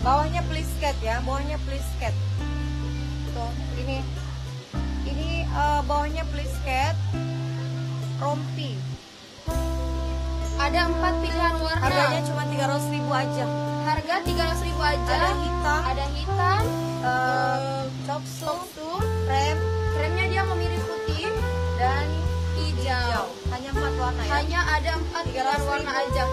Bawahnya plisket ya, bawahnya plisket. Tuh, ini bawahnya plisket rompi. Ada 4 pilihan warna. Harganya cuma 300.000 aja. Harga 300.000 aja. Ada hitam, coksu, remnya dia memilih putih dan hijau. Hanya 4 warna ya. Hanya ada 4 pilihan warna aja.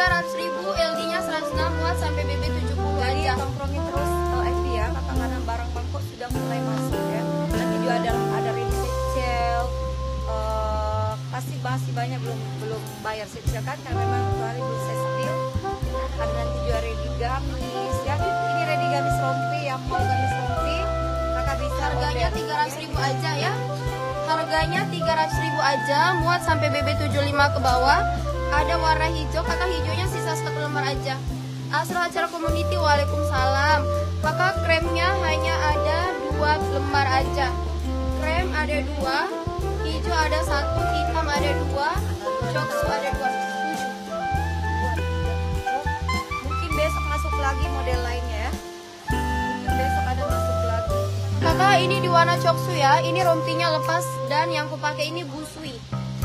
300.000 LD-nya 106 muat sampai BB 70 Jadi aja. tongkrongin terus FB ya, karena barang Bangkok sudah mulai masuk ya. Nanti juga ada ready sale, masih banyak belum bayar sale kan, karena memang hari belum saya spill. Ada nanti juga ready gamis ya. Ini ready gamis rompi, yang mau gamis rompi kakak bisa Harganya 300.000 aja ya. Harganya 300.000 aja, muat sampai BB 75 ke bawah. Ada warna hijau, kakak hijaunya sisa 1 lembar aja. Asal acara community, waalaikumsalam. Kakak kremnya hanya ada 2 lembar aja. Krem ada 2, hijau ada 1, hitam ada 2, coksu ada 2. Mungkin besok masuk lagi model lainnya ya. Mungkin besok ada masuk lagi. Kakak ini di warna coksu ya. Ini rompinya lepas dan yang kupakai ini busui.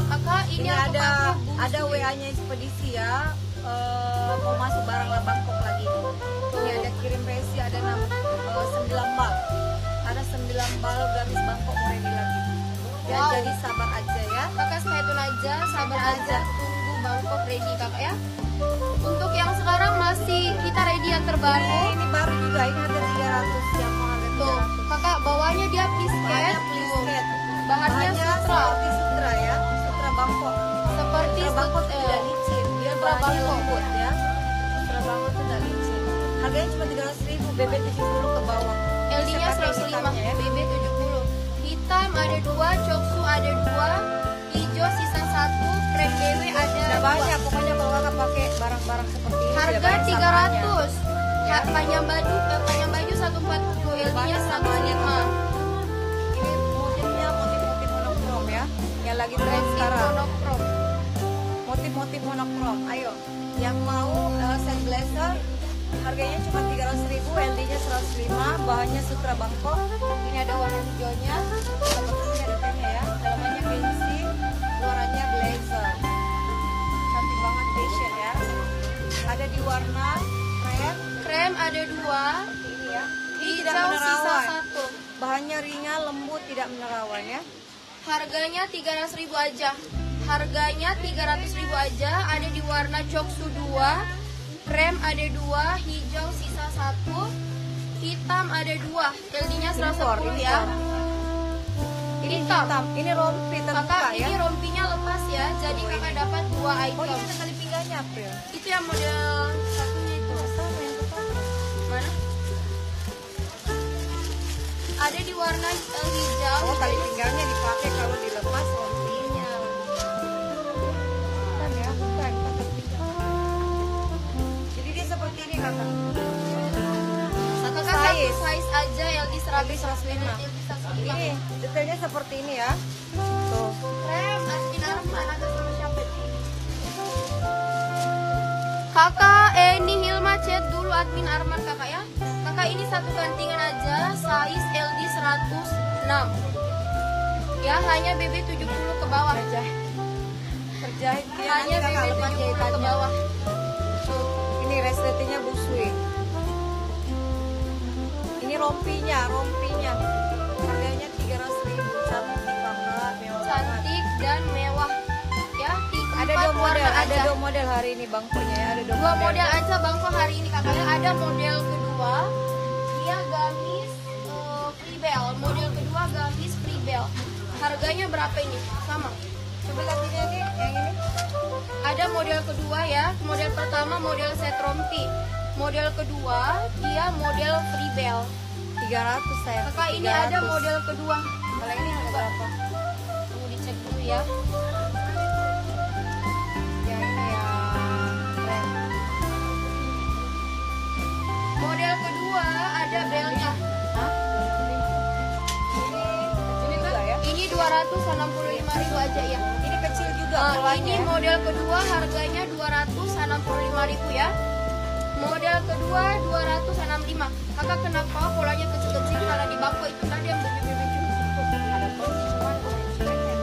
Kakak ini ada WA-nya ekspedisi ya. Mau masuk barang lah Bangkok lagi. Ini ada kirim resi, ada 9 bal. Ada 9 bal gamis Bangkok mau ready lagi. Ya, Wow. jadi sabar aja ya. Kakak stay tune aja, sabar aja, tunggu Bangkok ready kakak ya. Untuk yang sekarang masih kita ready yang terbaru. Ini baru juga, ini harga 300 yang mau harga Tuh, 300. kakak bawahnya dia plisket. Bahannya sutra. Seperti sutra ya, sutra Bangkok. Seperti Sutra Bangkok tuh tidak licin, dia Sutra bahannya Bangkok. lembut ya. Sutra Bangkok tuh tidak licin. Harganya cuma 300.000, BB 70 ke bawah. LD-nya Bisa pakai 105, hitamnya ya. BB 70. Hitam ada 2, coksu ada 2, hijau sisa 1, krem BW ada Tidak 2. banyak, pokoknya kalau kakak pakai barang-barang seperti ini Harga tidak banyak 300. Ya. Panjang baju 140, LD-nya 105. Ini motifnya motif-motif monokrom ya, yang lagi tren sekarang. Monokrom. Motif-motif monokrom. Ayo, yang mau set blazer harganya cuma 300.000, LD-nya 105, bahannya sutra Bangkok. Ini ada warna hijaunya, seperti ini ada pennya ya. Dalamannya fancy, luarannya blazer. Cantik banget fashion ya. Ada di warna krem, Krem ada 2, seperti ini ya. Ini tidak hijau sisa menerawang. 1. Bahannya ringan, lembut, tidak menerawang ya. Harganya 300.000 aja. Harganya 300.000 aja. Ada di warna coksu 2, krem ada 2, hijau sisa 1, hitam ada 2. LD-nya 110 ya. Ini Hitam. hitam, ini rompi terbuka Kakak ya. ini rompinya lepas ya. Jadi Oh, kakak ini. dapat 2 Oh, item. ini ada tali pinggangnya, April. Itu yang model satunya itu. Sama yang pertama. Mana? Ada di warna hijau. Oh, tali pinggangnya dipakai kalau dilepas rompinya. Bukan ya, bukan tali pinggang. Jadi dia seperti ini kakak. Satu Kakak size. size aja LD 105. Ini detailnya seperti ini ya. Tuh. Krem Asmin Arman ada sama siapa ini? Kakak ini Hilma chat dulu admin Arman kakak ya. Kakak ini satu gantingan aja, size LD 106. Ya hanya BB 70 ke bawah aja. Terjahit dia Hanya nanti BB kakak lepas 70 ke jahitannya. bawah. Ini resletingnya busui. Ini rompinya. Harganya 300.000. Cantik banget, mewah banget. Cantik dan mewah. Ya, Ada empat 2 model, warna ada aja. 2 model hari ini bangkonya ya, ada 2 Dua model aja bangko hari ini kakaknya. Ada model kedua, dia gamis freebell. Model kedua gamis freebell. Harganya berapa ini? Sama. Coba lihat ini yang ini. Ada model kedua ya. Model pertama model set rompi. Model kedua dia model freebell. 300 saya. Kakak ini ada model kedua. Kalau ini harga berapa? Tunggu dicek dulu ya. Yang ini ya. Keren. Model kedua ada belnya. Hah? Ini juga ya. Ini 265.000 aja ya. Ini kecil juga Ini polanya. model kedua harganya 265.000 ya. Model kedua 265. Kakak kenapa polanya kecil-kecil? Karena di bangko itu tadi yang bebe-bebe juga. Ada pun cuman jeleknya.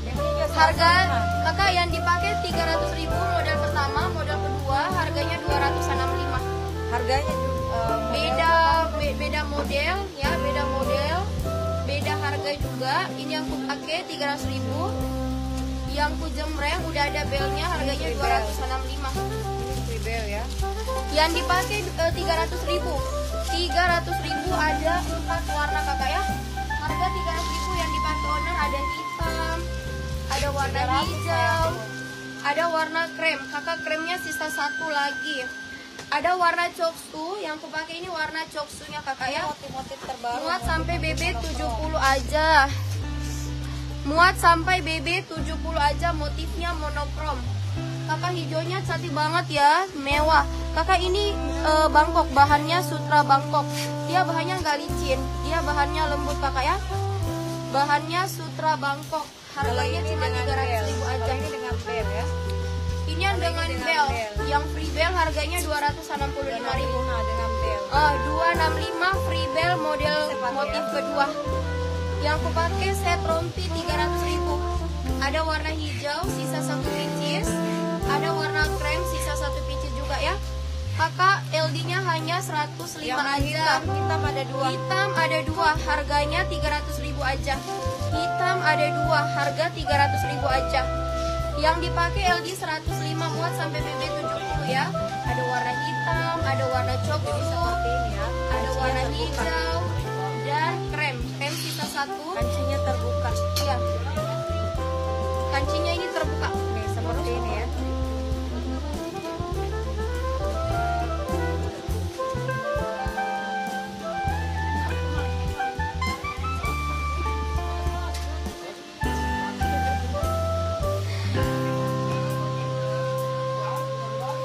Yang ini juga Harga 105. kakak yang dipakai 300.000 model pertama, model kedua harganya 265. Harganya Beda model ya, beda model, beda harga juga. Ini yang ku pakai 300.000. Yang ku jemreng udah ada belnya harganya 265. free bel ya. Yang dipakai 300.000. 300.000 ada 4 warna kakak ya. Harga 300.000 yang dipakai owner ada hitam, ada warna 300 hijau, ada warna krem. Kakak kremnya sisa 1 lagi. Ada warna coksu, yang aku pakai ini warna coksunya kakak ya. Motif-motif terbaru. Muat sampai BB 70 aja. Muat sampai BB 70 aja, motifnya monokrom. Kakak hijaunya cantik banget ya, mewah. Kakak ini Bangkok, bahannya sutra Bangkok. Dia bahannya nggak licin, dia bahannya lembut kakak ya. Bahannya sutra Bangkok. Harganya cuma 300.000 aja. Ini dengan bel ya. Ini yang dengan bel, yang free bel harganya 265.000. Nah, dengan bel. 265 free bel model motif kedua. Yang aku pakai set rompi 300.000. Ada warna hijau sisa 1 pieces, ada warna krem sisa 1 pieces juga ya. Kakak LD-nya hanya 105 Yang aja. hitam ada 2. Hitam ada 2, harganya 300.000 aja. Hitam ada 2, harga 300.000 aja. Yang dipakai LD 105 muat sampai BB 70 ya. Ada warna hitam, ada warna coklat, Seperti ini ya. ada warna hijau dan krem. Krem sisa 1. Kancinya terbuka. Iya. Kancinya ini terbuka. Nih, seperti ini ya.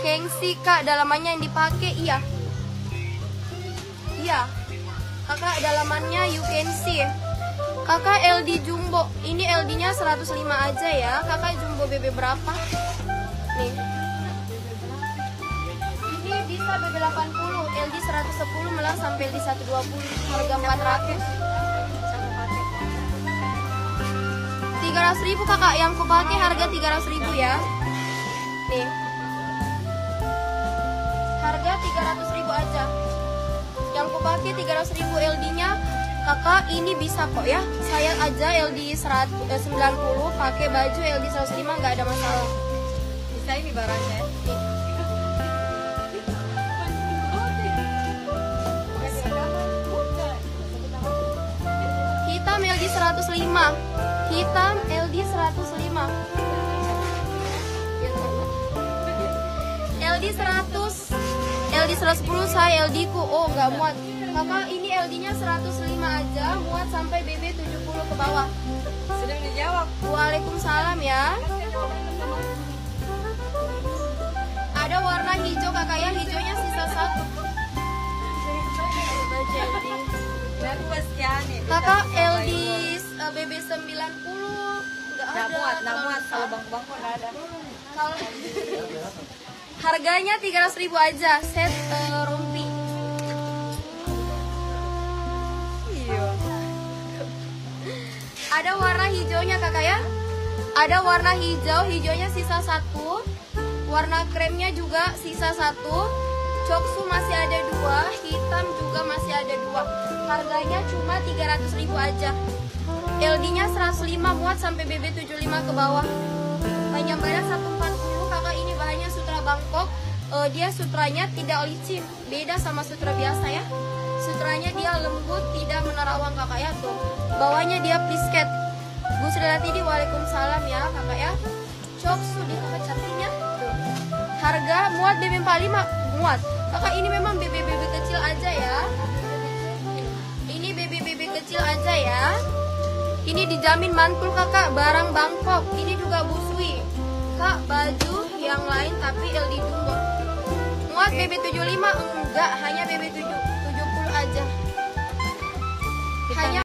Gengsi kak, dalamannya yang dipakai iya. Iya. Kakak dalamannya you can see. Kakak LD jumbo. Ini LD-nya 105 aja ya. Kakak jumbo BB berapa? Nih. Ini bisa BB 80, LD 110 malah sampai LD 120. Harga 400. 300.000 kakak, yang ku pakai harga 300.000 ya. Nih. Harga 300.000 aja. Yang ku pakai 300.000 LD-nya. Kakak ini bisa kok ya. Saya aja LD 90 pakai baju LD 105 nggak ada masalah. Bisa ini barangnya. Nih. Hitam LD 105. Hitam LD 105. LD 100. LD 110 saya LD ku. Oh, nggak muat. Kakak ini LD-nya 105 aja, muat sampai BB 70 ke bawah. Sedang dijawab. Waalaikumsalam ya. Ada warna hijau kakak ya, hijaunya sisa 1. Baju LD. Dan pas ya nih. Kakak LD BB 90 nggak ada. Nggak muat. Kalau bangku-bangku nggak ada. Kalau harganya 300.000 aja, set rompi. Iya. Ada warna hijaunya kakak ya. Ada warna hijau, hijaunya sisa 1. Warna kremnya juga sisa 1. Coksu masih ada 2, hitam juga masih ada 2. Harganya cuma 300.000 aja. LD-nya 105 muat sampai BB 75 ke bawah. Panjang badan 140, kakak ini bahannya sutra Bangkok. Dia sutranya tidak licin, beda sama sutra biasa ya. Sutranya dia lembut, tidak menerawang kakak ya tuh. Bawahnya dia plisket. Bu Sri Latidi, waalaikumsalam ya kakak ya. Coksu di kakak cantiknya tuh. Harga muat BB 45 muat. Kakak ini memang BB kecil aja ya. Ini BB kecil aja ya. Ini dijamin mantul kakak, barang Bangkok. Ini juga busui. Kak, baju yang lain tapi LD jumbo. Muat BB 75 enggak, hanya BB 70 aja. Hanya